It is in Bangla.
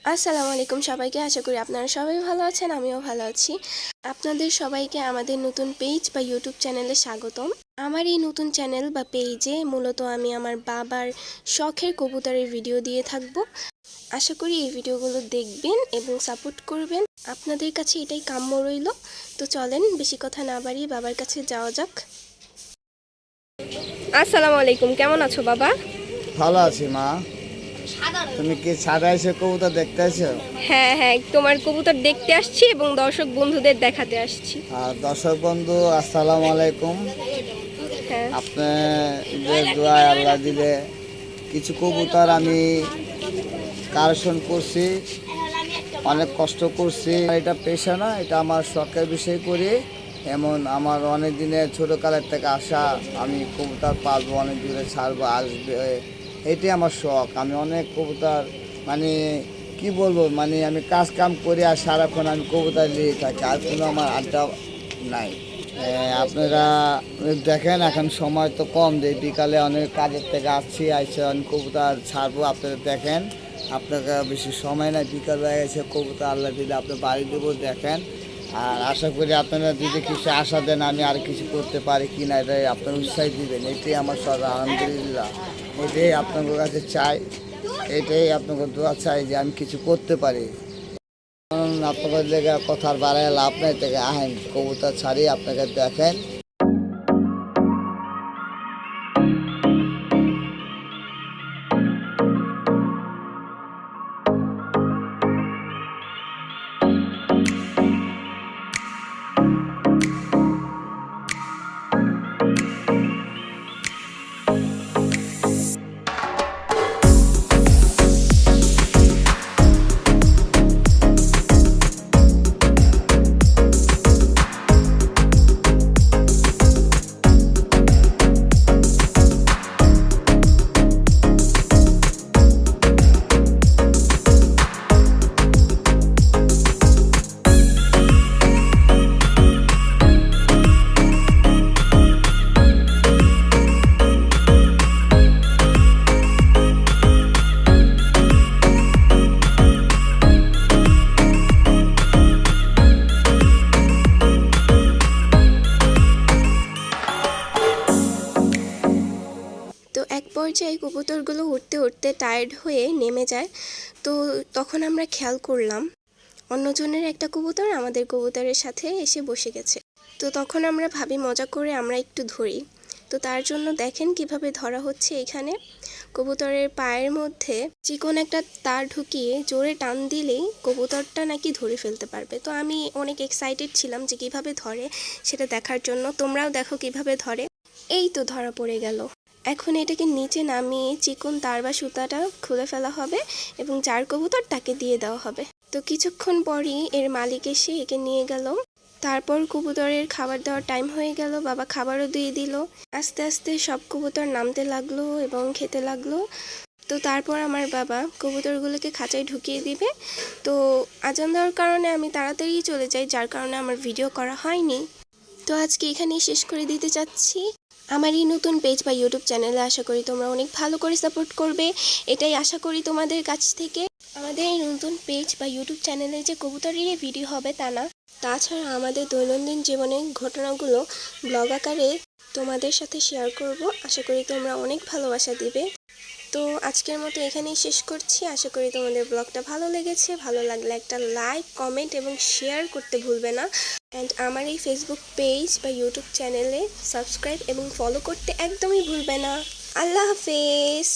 আসসালামু আলাইকুম সবাইকে। আশা করি আপনারা সবাই ভালো আছেন, আমিও ভালো আছি। আপনাদের সবাইকে আমাদের নতুন পেজ বা ইউটিউব চ্যানেলে স্বাগতম। আমার এই নতুন চ্যানেল বা পেজে মূলত আমি আমার বাবার শখের কবুতরের ভিডিও দিয়ে থাকব। আশা করি এই ভিডিওগুলো দেখবেন এবং সাপোর্ট করবেন। আপনাদের কাছে এটাই কাম্য রইল। তো চলেন বেশি কথা না বাড়িয়ে বাবার কাছে যাওয়া যাক। আসসালামু আলাইকুম, কেমন আছো বাবা? ভালো আছি মা। তুমি কি ছাদে এসে কবুতর দেখতে আসছো? হ্যাঁ হ্যাঁ, তোমার কবুতর দেখতে আসছি এবং দর্শক বন্ধুদের দেখাতে আসছি। আর দর্শক বন্ধু আসসালামু আলাইকুম। হ্যাঁ আপনাদের দোয়ায় আল্লাহ দিলে কিছু কবুতর আমি কালেকশন করছি, অনেক কষ্ট করছি। এটা পেশা না, এটা আমার শখের বিষয় করি। এমন আমার অনেক দিনের ছোটোকালের থেকে আশা, আমি কবুতর পালবো, অনেক দূরে ছাড়বো, আসবে, এটাই আমার শখ। আমি অনেক কবুতর মানে কি বলবো, মানে আমি কাজ কাম করি আর সারাক্ষণ আমি কবুতর নিয়ে থাকি, আর কোনো আমার আড্ডা নাই। আপনারা দেখেন এখন সময় তো কম, যে বিকালে অনেক কাজের থেকে আসছি, আইসে অনেক কবুতর ছাড়বো, আপনারা দেখেন। আপনাকে বেশি সময় নাই, বিকাল হয়ে গেছে, কবুতর আল্লাহ দিলে আপনি বাড়ি দেবো, দেখেন। আর আশা করি আপনারা যদি কিছু আশা দেন আমি আর কিছু করতে পারি কি না, এটাই আপনারা উৎসাহ দিবেন, এটাই আমার সব। আলহামদুলিল্লাহ, এটাই আপনাদের কাছে চাই, এটাই আপনাকে দোয়া চাই যে আমি কিছু করতে পারি। আপনাদের লেগে কথার বাড়ায় লাভ নাই, থেকে আহেন কবুতর ছাড়ি আপনাকে দেখেন। তো এক পর্যায়ে কবুতরগুলো উঠতে উঠতে টায়ার্ড হয়ে নেমে যায়। তো তখন আমরা খেয়াল করলাম অন্যজনের একটা কবুতর আমাদের কবুতরের সাথে এসে বসে গেছে। তো তখন আমরা ভাবি মজা করে আমরা একটু ধরি। তো তার জন্য দেখেন কিভাবে ধরা হচ্ছে। এখানে কবুতরের পায়ের মধ্যে চিকন একটা তার ঢুকিয়ে জোরে টান দিলেই কবুতরটা নাকি ধরে ফেলতে পারবে। তো আমি অনেক এক্সাইটেড ছিলাম যে কিভাবে ধরে সেটা দেখার জন্য। তোমরাও দেখো কিভাবে ধরে। এই তো ধরা পড়ে গেল। এখন এটাকে নিচে নামিয়ে চিকন তার বা সুতাটা খুলে ফেলা হবে এবং যার কবুতর তাকে দিয়ে দেওয়া হবে। তো কিছুক্ষণ পরই এর মালিক এসে একে নিয়ে গেল। তারপর কবুতরের খাবার দেওয়ার টাইম হয়ে গেল, বাবা খাবারও দিয়ে দিল। আস্তে আস্তে সব কবুতর নামতে লাগলো এবং খেতে লাগলো। তো তারপর আমার বাবা কবুতরগুলোকে খাঁচায় ঢুকিয়ে দিবে। তো আজান দেওয়ার কারণে আমি তাড়াতাড়ি চলে যাই, যার কারণে আমার ভিডিও করা হয়নি। তো আজকে এখানেই শেষ করে দিতে চাচ্ছি। আমার এই নতুন পেজ বা ইউটিউব চ্যানেলে আশা করি তোমরা অনেক ভালো করে সাপোর্ট করবে, এটাই আশা করি তোমাদের কাছ থেকে। আমাদের এই নতুন পেজ বা ইউটিউব চ্যানেলে যে কবুতরেরই ভিডিও হবে তা না, তাছাড়া আমাদের দৈনন্দিন জীবনের ঘটনাগুলো ব্লগ আকারে তোমাদের সাথে শেয়ার করব। আশা করি তোমরা অনেক ভালোবাসা দিবে। তো আজকের মতো এখানেই শেষ করছি। আশা করি তোমাদের ব্লগটা ভালো লেগেছে। ভালো লাগলে একটা লাইক, কমেন্ট এবং শেয়ার করতে ভুলবে না। অ্যান্ড আমার এই ফেসবুক পেজ বা ইউটিউব চ্যানেলে সাবস্ক্রাইব এবং ফলো করতে একদমই ভুলবে না। আল্লাহ হাফেজ।